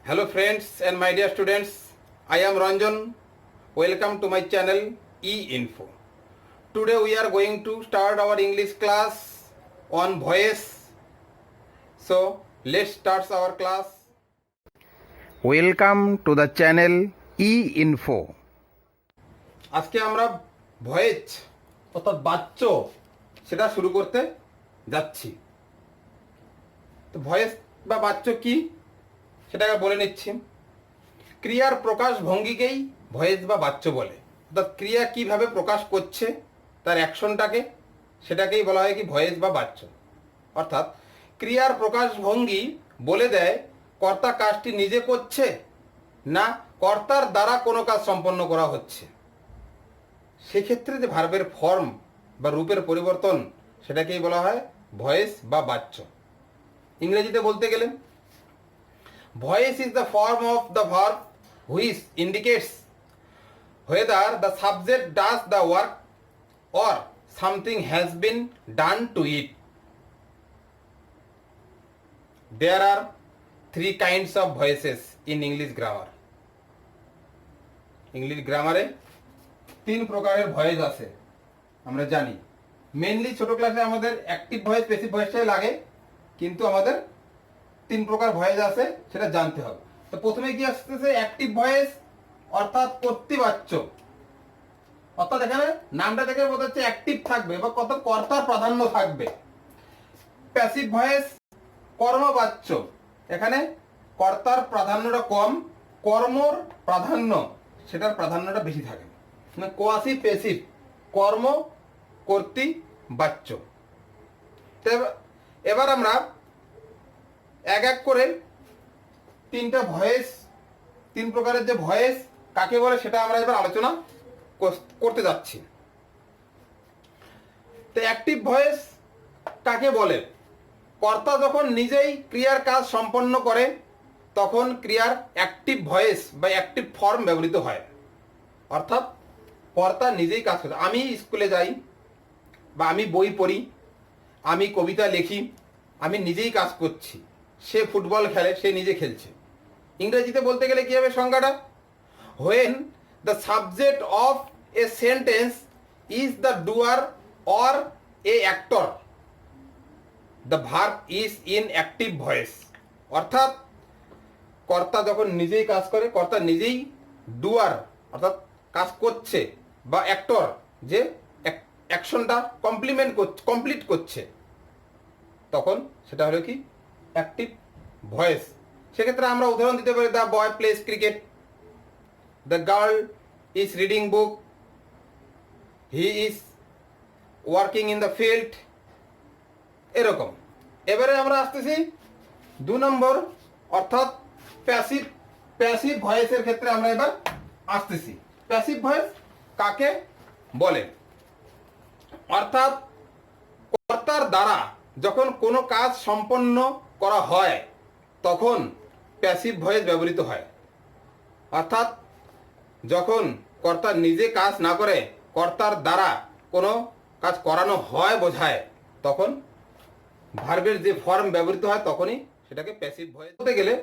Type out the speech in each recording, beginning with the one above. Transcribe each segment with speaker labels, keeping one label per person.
Speaker 1: Hello friends and my dear students, I am Ranjan. Welcome to my channel E-Info. Today we are going to start our English class on voice. So let's start our class. Welcome to the channel E-Info. আজকে আমরা voice অর্থাৎ বাচ্য সেটা শুরু করতে যাচ্ছি। তো voice বা বাচ্য কি সেটাকে বলে নিচ্ছি। ক্রিয়ার প্রকাশ ভঙ্গিকেই ভয়েস বা বাচ্য বলে, অর্থাৎ ক্রিয়া কিভাবে প্রকাশ করছে তার অ্যাকশনটাকে, সেটাকেই বলা হয় কি ভয়েস বা বাচ্য। অর্থাৎ ক্রিয়ার প্রকাশ ভঙ্গি বলে দেয় কর্তা কাজটি নিজে করছে না কর্তার দ্বারা কোনো কাজ সম্পন্ন করা হচ্ছে। সেক্ষেত্রে যে ভার্বের ফর্ম বা রূপের পরিবর্তন সেটাকেই বলা হয় ভয়েস বা বাচ্য। ইংরেজিতে বলতে গেলে voice is the form of the verb which indicates whether the subject does the work or something has been done to it. There are three kinds of voices in English grammar. English grammar এ তিন প্রকারের voice আছে আমরা জানি। Mainly ছোট ক্লাসে আমাদের active voice passive ভয়েসটাই লাগে, কিন্তু আমাদের তিন প্রকার ভয়েস আছে সেটা জানতে হবে। তো প্রথমে কি আসতেছে অ্যাক্টিভ ভয়েস অর্থাৎ কর্তৃবাচ্য, অর্থাৎ এখানে নামটা থেকে বোঝা যাচ্ছে অ্যাক্টিভ থাকবে বা কত কর্তার প্রাধান্য থাকবে। প্যাসিভ ভয়েস কর্মবাচ্য, এখানে কর্তার প্রাধান্যটা কম, কর্মর প্রাধান্য সেটার প্রাধান্যটা বেশি থাকে। মানে কোয়াসি প্যাসিভ কর্ম কর্তৃ বাচ্য। এবার আমরা এক এক করে তিনটা ভয়েস, তিন প্রকারের যে ভয়েস কাকে বলে সেটা আমরা এবার আলোচনা করতে যাচ্ছি। তো অ্যাক্টিভ ভয়েস কাকে বলে? কর্তা যখন নিজেই ক্রিয়ার কাজ সম্পন্ন করে তখন ক্রিয়ার অ্যাক্টিভ ভয়েস বা অ্যাক্টিভ ফর্ম ব্যবহৃত হয়। অর্থাৎ কর্তা নিজেই কাজ করে। আমি স্কুলে যাই বা আমি বই পড়ি, আমি কবিতা লিখি, আমি নিজেই কাজ করছি। সে ফুটবল খেলে, সে নিজে খেলছে। ইংরেজিতে বলতে গেলে কী হবে সংজ্ঞাটা? When the subject of a sentence is the doer or a actor, the verb is in active voice. অর্থাৎ কর্তা যখন নিজেই কাজ করে, কর্তা নিজেই ডুয়ার অর্থাৎ কাজ করছে, বা অ্যাক্টর যে অ্যাকশনটা কমপ্লিট করছে, তখন সেটা হলো কি অ্যাক্টিভ ভয়েস। সেক্ষেত্রে আমরা উদাহরণ দিতে পারি the boy plays cricket, the girl is reading book, he is working in the field, এরকম। এবারে আমরা আসতেছি 2 নম্বর অর্থাৎ প্যাসিভ ভয়েসের ক্ষেত্রে আমরা এবার আসতেছি। প্যাসিভ ভয়েস কাকে বলে? অর্থাৎ কর্তার দ্বারা যখন কোনো কাজ সম্পন্ন করা হয় তখন প্যাসিভ ভয়েস ব্যবহৃত হয়। অর্থাৎ যখন কর্তা নিজে কাজ না করে কর্তার দ্বারা কোনো কাজ করানো হয় বোঝায়, তখন ভার্বের যে ফর্ম ব্যবহৃত হয় তখনই সেটাকে প্যাসিভ ভয়েস বলতে গেলে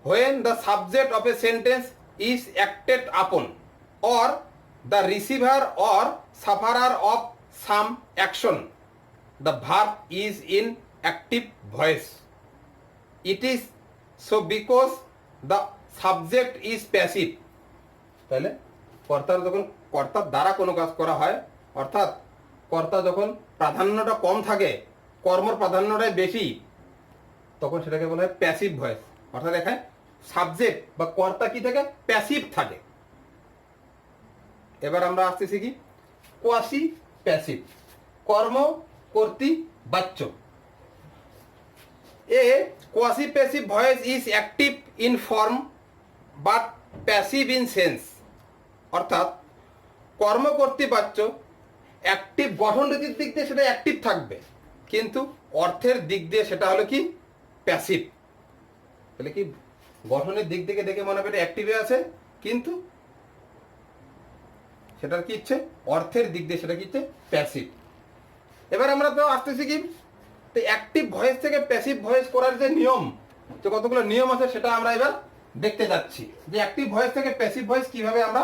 Speaker 1: when the subject of a sentence is acted upon or the receiver or sufferer of some action, the verb is in active voice. It is so because the subject is passive. তাহলে কর্তার দ্বারা কোনো কাজ করা হয়, অর্থাৎ কর্তা যখন প্রাধান্যটা কম থাকে, কর্মর প্রাধান্যটাই বেশি, তখন সেটাকে বলা হয় প্যাসিভ ভয়েস। অর্থাৎ এখানে সাবজেক্ট বা কর্তা কি থাকে? প্যাসিভ থাকে। এবার আমরা আসতেছি কি কোয়াসি প্যাসিভ কর্ম কর্তৃ বাচ্য। A quasi passive voice is active in form but passive in sense. অর্থাৎ কর্মকর্তৃ বাচ্য অ্যাক্টিভ গঠন রীতির দিক দিয়ে সেটা অ্যাক্টিভ থাকবে, কিন্তু অর্থের দিক দিয়ে সেটা হলো কি প্যাসিভ। তাহলে কি গঠনের দিক থেকে দেখে মনে হবে অ্যাক্টিভে আছে, কিন্তু সেটার কি ইচ্ছে অর্থের দিক দিয়ে সেটা কি ইচ্ছে প্যাসিভ। এবার আমরা তো আসতেছি কি অ্যাক্টিভ ভয়েস থেকে প্যাসিভ ভয়েস করার যে নিয়ম যে কতগুলো নিয়ম আছে সেটা আমরা এবার দেখতে যাচ্ছি যে অ্যাক্টিভ ভয়েস থেকে প্যাসিভ ভয়েস কিভাবে আমরা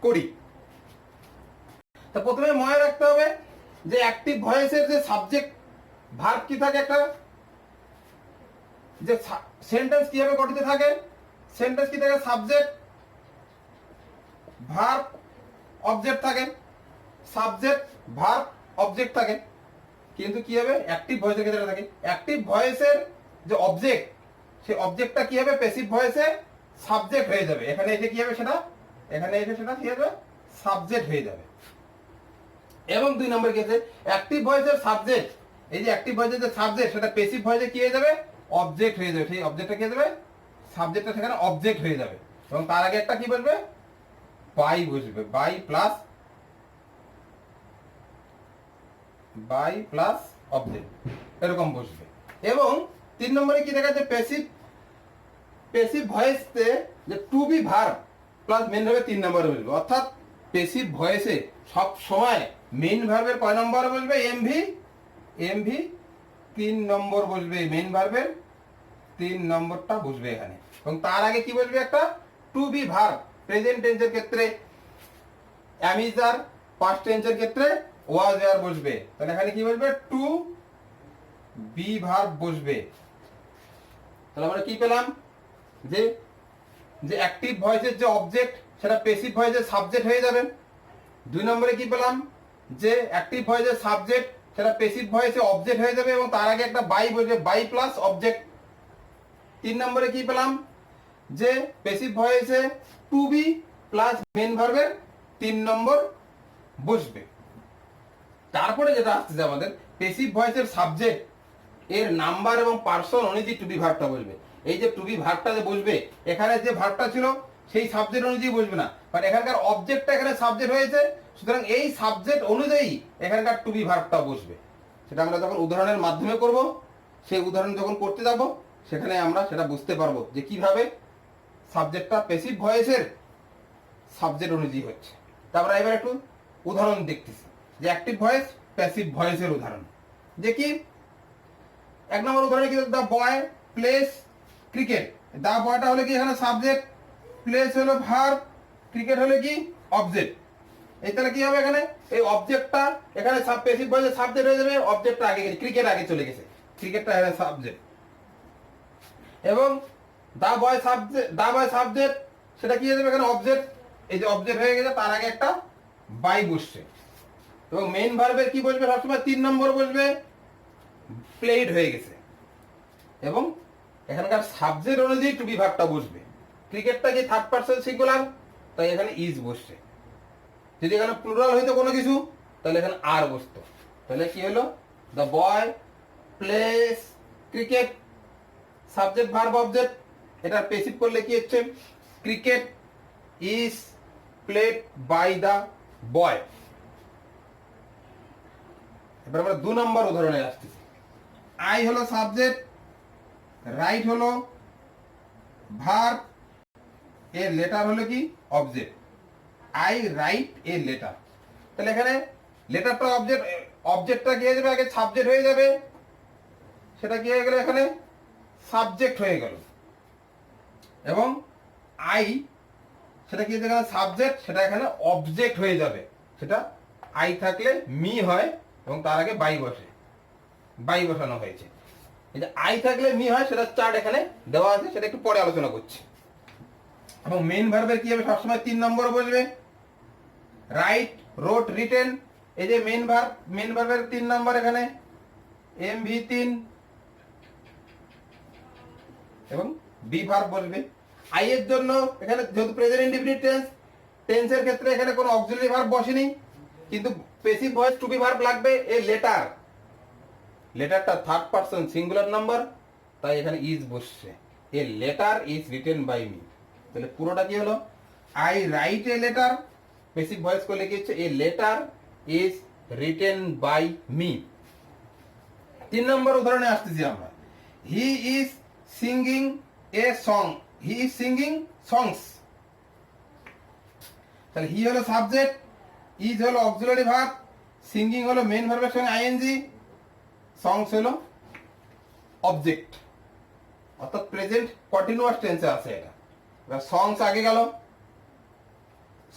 Speaker 1: করি। তো প্রথমে মনে রাখতে হবে যে অ্যাক্টিভ ভয়েসের যে সাবজেক্ট ভার্ব কি থাকে, একটা যে সেন্টেন্স কিভাবে গঠিত থাকে, সেন্টেন্স কি থাকে, সাবজেক্ট ভার্ব অবজেক্ট থাকে, সাবজেক্ট ভার্ব অবজেক্ট থাকে। কিন্তু কি হবে অ্যাক্টিভ ভয়েসের ক্ষেত্রে থাকে অ্যাক্টিভ ভয়েসের যে অবজেক্ট, সেই অবজেক্টটা কি হবে প্যাসিভ ভয়েসে সাবজেক্ট হয়ে যাবে। এখানে এসে কি হবে সেটা, এখানে এসে সেটা কি হবে সাবজেক্ট হয়ে যাবে। এবং 2 নম্বর ক্ষেত্রে অ্যাক্টিভ ভয়েসের সাবজেক্ট, এই যে অ্যাক্টিভ ভয়েসের যে সাবজেক্ট সেটা প্যাসিভ ভয়েসে কি হয়ে যাবে অবজেক্ট হয়ে যাবে। সেই অবজেক্টটা কি হয়ে যাবে, সাবজেক্টটা সেখানে অবজেক্ট হয়ে যাবে এবং তার আগে একটা কি বসবে, বাই বসবে, বাই প্লাস অবজেক্ট এরকম বসবে। এবং 3 নম্বরে কি দেখা যাচ্ছে প্যাসিভ ভয়েসে যে to be verb plus main ভার্বের 3 নম্বরে বসবে। অর্থাৎ প্যাসিভ ভয়েসে সব সময় মেইন ভার্বের কয় নম্বরে বসবে, এমভি 3 নম্বর বসবে, মেইন ভার্বের 3 নম্বরটা বসবে এখানে। এবং তার আগে কি বসবে একটা টু বি ভার্ব, প্রেজেন্ট টেন্সের ক্ষেত্রে am is are, পাস্ট টেন্সের ক্ষেত্রে was are বসবে। তাহলে এখানে কি বসবে টু বি ভার্ব বসবে। তাহলে আমরা কি পেলাম যে অ্যাক্টিভ ভয়েসের যে অবজেক্ট সেটা প্যাসিভ ভয়েসের সাবজেক্ট হয়ে যাবে। 2 নম্বরে কি পেলাম যে অ্যাক্টিভ ভয়েসের সাবজেক্ট সেটা প্যাসিভ ভয়েসে অবজেক্ট হয়ে যাবে এবং তার আগে একটা বাই বসবে, বাই প্লাস অবজেক্ট। 3 নম্বরে কি পেলাম যে প্যাসিভ ভয়েসে টু বি প্লাস মেইন ভার্বের 3 নম্বর বসবে। তারপরে যেটা আসছে আমাদের প্যাসিভ ভয়েসের সাবজেক্ট এর নাম্বার এবং পার্সন অনুযায়ী টু বি ভার্বটা বসবে। এই যে টু বি ভার্বটা যে বসবে, এখানে যে ভার্বটা ছিল সেই সাবজেক্ট অনুযায়ী বসবে না, কারণ এখানকার অবজেক্টটা এখানে সাবজেক্ট হয়েছে, সুতরাং এই সাবজেক্ট অনুযায়ী এখানকার টু বি ভার্বটা বসবে। সেটা আমরা যখন উদাহরণের মাধ্যমে করব, সেই উদাহরণ যখন করতে যাব সেখানে আমরা সেটা বুঝতে পারবো যে কিভাবে সাবজেক্টটা প্যাসিভ ভয়েসের সাবজেক্ট অনুযায়ী হচ্ছে। তারপরে এবার একটু উদাহরণ দেখতেছি যে অ্যাক্টিভ ভয়েস প্যাসিভ ভয়েসের উদাহরণ। যে কি 1 নম্বর উদাহরণে কি, the boy plays cricket. The বয়টা হলো কি এখানে সাবজেক্ট, প্লেস হলো ভার্ব, ক্রিকেট হলো কি অবজেক্ট। এই তাহলে কি হবে এখানে এই অবজেক্টটা এখানে প্যাসিভ ভয়েসের সাবজেক্ট হয়ে যাবে, অবজেক্টটা আগে গেছে, ক্রিকেট আগে চলে গেছে, ক্রিকেটটা এখানে সাবজেক্ট। এবং দা বয় সাবজেক্ট সেটা কি হয়ে যাবে এখানে অবজেক্ট, এই যে অবজেক্ট হয়ে গেছে তার আগে একটা বাই বসছে। এবং মেইন ভার্বের কি বসবে সবসময় 3 নম্বর বসবে, প্লেড হয়ে গেছে। এবং এখানকার সাবজেক্ট অনুযায়ী টু বি ভার্বটা বসবে। ক্রিকেটটা কি থার্ড পারসন সিঙ্গুলার, তাই এখানে ইজ বসছে। যদি এখানে প্লুরাল হইতো কোনো কিছু তাহলে এখানে আর বসতো। তাহলে কি হলো, the boy plays cricket, subject verb object. এটা প্যাসিভ করলে কি হচ্ছে, cricket is played by the boy. এবার আমরা 2 নম্বর উদাহরণে আসতেছি। আই হলো সাবজেক্ট, রাইট হলো ভার্ব, এর লেটার হলো কি object. I write a letter. তাহলে এখানে লেটারটা অবজেক্ট, অবজেক্টটা কি হয়ে যাবে আগে সাবজেক্ট হয়ে যাবে, সেটা কি হয়ে গেল এখানে সাবজেক্ট হয়ে গেল। এবং আই সেটা কি এখানে সাবজেক্ট, সেটা এখানে অবজেক্ট হয়ে যাবে। সেটা আই থাকলে মি হয় এবং তার আগে বাই বসে, বাই বসানো হয়েছে। এই যে আই থাকলে মি হয় সেটা চার্ট এখানে দেওয়া আছে, সেটা একটু পরে আলোচনা করছি। এবং মেইন ভার্বের কি হবে সবসময় 3 নম্বর বসবে, রাইট, রোট, রিটেন। এই যে মেইন ভার্বের 3 নম্বর এখানে MV3 এবং বি ভার্ব বসবে। আই এর জন্য এখানে যেহেতু প্রেজেন্ট ইনডিফিনিট টেন্সের ক্ষেত্রে এখানে কোনো অক্সিলারি ভার্ব বসেনি, কিন্তু passive voice to be verb লাগবে। এই লেটারটা থার্ড পারসন সিঙ্গুলার নাম্বার, তাই এখানে ইজ বসছে। A letter is written by me. তাহলে পুরোটা কি হলো, I write a letter, passive voice করলে কি হচ্ছে, a letter is written by me. 3 নম্বর উদাহরণে আসতেছি আমরা। He is singing a song, he is singing songs. তাহলে হি হলো সাবজেক্ট, ইজ হলো অক্সিলারি ভার্ব, সিঙ্গিং হলো মেইন ভার্বের সঙ্গে আইএনজি, সংস হলো অবজেক্ট। অর্থাৎ প্রেজেন্ট কন্টিনিউয়াস টেন্সে আছে এটা। এবার সংস আগে গেল,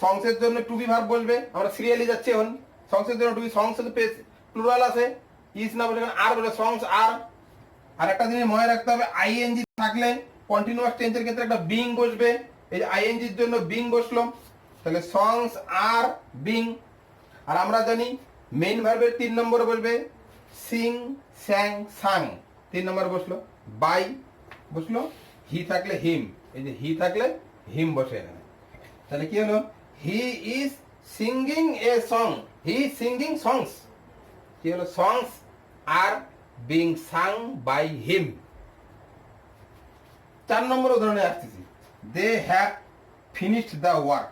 Speaker 1: সংসের জন্য টু বি ভার্ব বসবে, আমরা সিরিয়ালি যাচ্ছি এখন। সংসের জন্য টু বি, সংস প্লুরাল আছে, ইজ না বসে আর বলে সংস আর। আর একটা জিনিস মনে রাখতে হবে, আইএনজি থাকলে কন্টিনিউয়াস টেন্সের ক্ষেত্রে একটা বিং বসবে। এই যে আইএনজির জন্য বিং বসলো, তাহলে সংস আর বিং। আর আমরা জানি মেইন ভার্বের 3 নম্বর বসবে সিং, স্যাং, সাং, 3 নম্বর বসলো। বাই বসলো, হি থাকলে হিম, এই যে হি থাকলে হিম বসে এখানে। তাহলে কি হলো, he is singing a song, he singing songs. কি হলো, সংস are being sung by him. 4 নম্বর উদাহরণে আসতেছি, they have finished the work.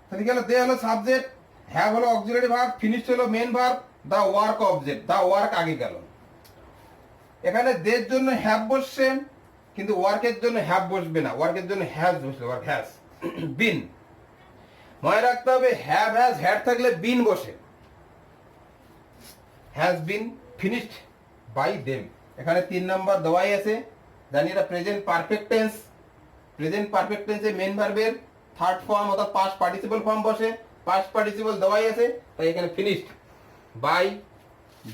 Speaker 1: তাহলে কি হলো, দে হলো সাবজেক্ট, হ্যাভ হলো অক্সিলারি ভার্ব, ফিনিশড হলো main verb, the work object, the work আগে গেল। এখানে দের জন্য হ্যাভ বসছে, কিন্তু ওয়ার্কের জন্য হ্যাভ বসবে না, ওয়ার্কের জন্য হ্যাজ বসবে, ওয়ার্ক হ্যাজ বিন। মনে রাখতে হবে হ্যাভ হ্যাজ হ্যাড থাকলে বিন বসে, has been finished by them. এখানে 3 নম্বর দেওয়াই আছে, জানি এটা present perfect tense. Present perfect টেন্সে মেইন ভার্বের থার্ড ফর্ম অর্থাৎ পাস্ট পার্টিসিপল ফর্ম বসে, পাস্ট পার্টিসিপল দেওয়াই আছে, তাই এখানে ফিনিশড বাই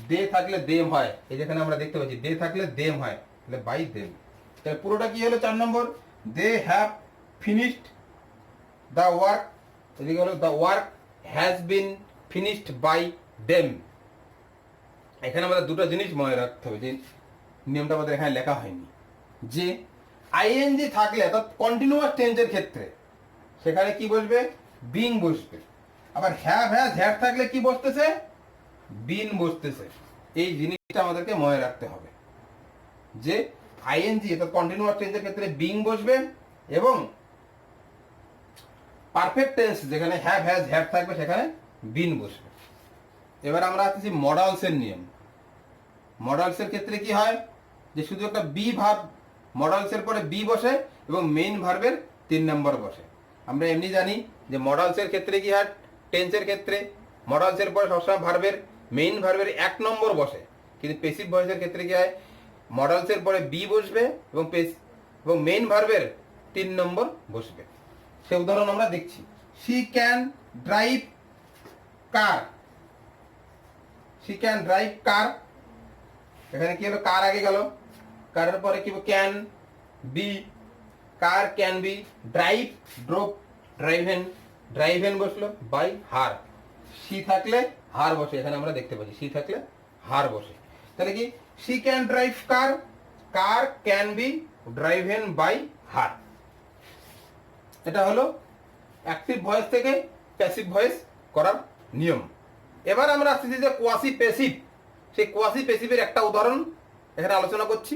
Speaker 1: দে থাকলে দেম হয়। এই যেখানে আমরা দেখতে পাচ্ছি দে থাকলে দেম হয়, তাহলে বাই দেম। তাহলে পুরোটা কি হলো, 4 নম্বর, they have finished the work, এদিকে হলো the work has been finished by them. এখানে আমাদের দুটো জিনিস মনে রাখতে হবে, যে নিয়মটা আমাদের এখানে লেখা হয়নি, যে আইএনজি থাকলে অর্থাৎ কন্টিনিউয়াস টেন্সের ক্ষেত্রে সেখানে কি বসবে, বিং বসবে। আবার হ্যাভ হ্যাজ হ্যাড থাকলে কি বসতেছে, বিন বসতেছে। এই জিনিসটা আমাদেরকে মনে রাখতে হবে, যে আইএনজি অর্থাৎ কন্টিনিউয়াস টেন্সের ক্ষেত্রে বিং বসবে, এবং পারফেক্ট টেন্স যেখানে হ্যাভ হ্যাজ হ্যাড থাকবে সেখানে বিন বসবে। এবার আমরা আসছি মডালসের নিয়ম। মডালসের ক্ষেত্রে কি হয়, যে শুধু একটা বি ভার্ব, মডালসের পরে বি বসে এবং মেইন ভার্বের 3 নম্বর বসে। আমরা এমনি জানি যে মডালসের ক্ষেত্রে কি হয়, টেন্সের ক্ষেত্রে মডালসের পরে সবসময় ভার্বের মেইন ভার্বের 1 নম্বর বসে, কিন্তু পেসিভ ভয়েসের ক্ষেত্রে কি হয়, মডালসের পরে বি বসবে এবং মেইন ভার্বের 3 নম্বর বসবে। সে উদাহরণ আমরা দেখছি, she can drive car, she can drive কার। এখানে কি হলো, কার আগে গেল, কারের পরে কি can be, car can B, drive drove, driven, driven বসলো বাই হার। শি থাকলে হার বসে, এখানে আমরা দেখতে পাচ্ছি শি থাকলে হার বসে। তাহলে কি, she can drive car, car can be driven by her. এটা হলো অ্যাক্টিভ ভয়েস থেকে প্যাসিভ ভয়েস করার নিয়ম। এবার আমরা আসছি যে কোয়াসি প্যাসিভ, সেই কোয়াসি প্যাসিভের একটা উদাহরণ এখানে আলোচনা করছি।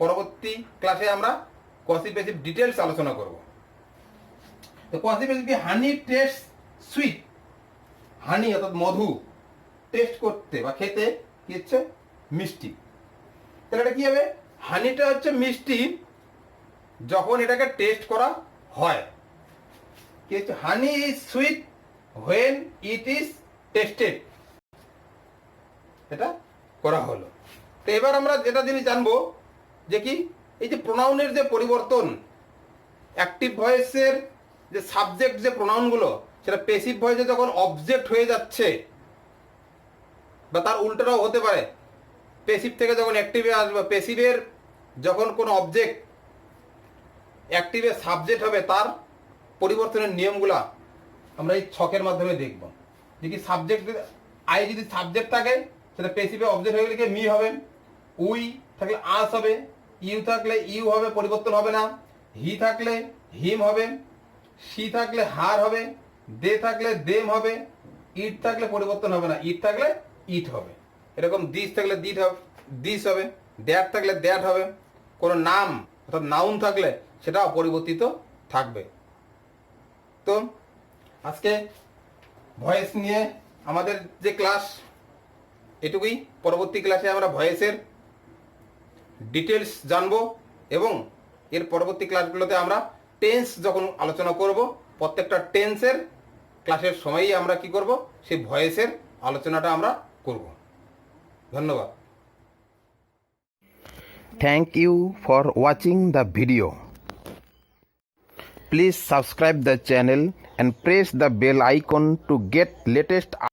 Speaker 1: পরবর্তী ক্লাসে আমরা কোয়াসি প্যাসিভ ডিটেলস আলোচনা করব। তো কোয়াসি প্যাসিভ কি, হানি টেস্ট সুইট, হানি অর্থাৎ মধু টেস্ট করতে বা খেতে কি হচ্ছে, মিষ্টি। তাহলে এটা কি হবে, হানিটা হচ্ছে মিষ্টি যখন এটাকে টেস্ট করা হয়। কি হচ্ছে, হানি is sweet when it is tasted, এটা করা হলো। তো এবার আমরা যেটা জিনিস জানবো, যে কি এই যে প্রোনাউনের যে পরিবর্তন, অ্যাক্টিভ ভয়েসের যে সাবজেক্ট যে প্রোনাউনগুলো, সেটা প্যাসিভ ভয়েসে যখন অবজেক্ট হয়ে যাচ্ছে, বা তার উল্টোটাও হতে পারে, প্যাসিভ থেকে যখন অ্যাক্টিভে আসবে, প্যাসিভের যখন কোনো অবজেক্ট অ্যাক্টিভে সাবজেক্ট হবে, তার পরিবর্তনের নিয়মগুলা আমরা এই ছকের মাধ্যমে দেখব। যে কি সাবজেক্ট, আই যদি সাবজেক্ট থাকে সেটা প্যাসিভে অবজেক্ট হয়ে গেলে মি হবে, উই থাকলে আস হবে, ইউ থাকলে ইউ হবে, পরিবর্তন হবে না, হি থাকলে হিম হবে, শি থাকলে হার হবে, দে থাকলে দেম হবে, ইট থাকলে পরিবর্তন হবে না, ইট থাকলে ইট হবে। এরকম দিস থাকলে দিস হবে, দ্যাট থাকলে দ্যাট হবে। কোনো নাম অর্থাৎ নাউন থাকলে সেটা অপরিবর্তিত থাকবে। তো আজকে ভয়েস নিয়ে আমাদের যে ক্লাস এটুকুই। পরবর্তী ক্লাসে আমরা ভয়েসের ডিটেলস জানবো, এবং এর পরবর্তী ক্লাসগুলোতে আমরা টেন্স যখন আলোচনা করব, প্রত্যেকটা টেন্সের ক্লাসের সময়ই আমরা কি করব, সেই ভয়েসের আলোচনাটা আমরা করব। ধন্যবাদ। Thank you for watching the video. Please subscribe the channel and press the bell icon to get latest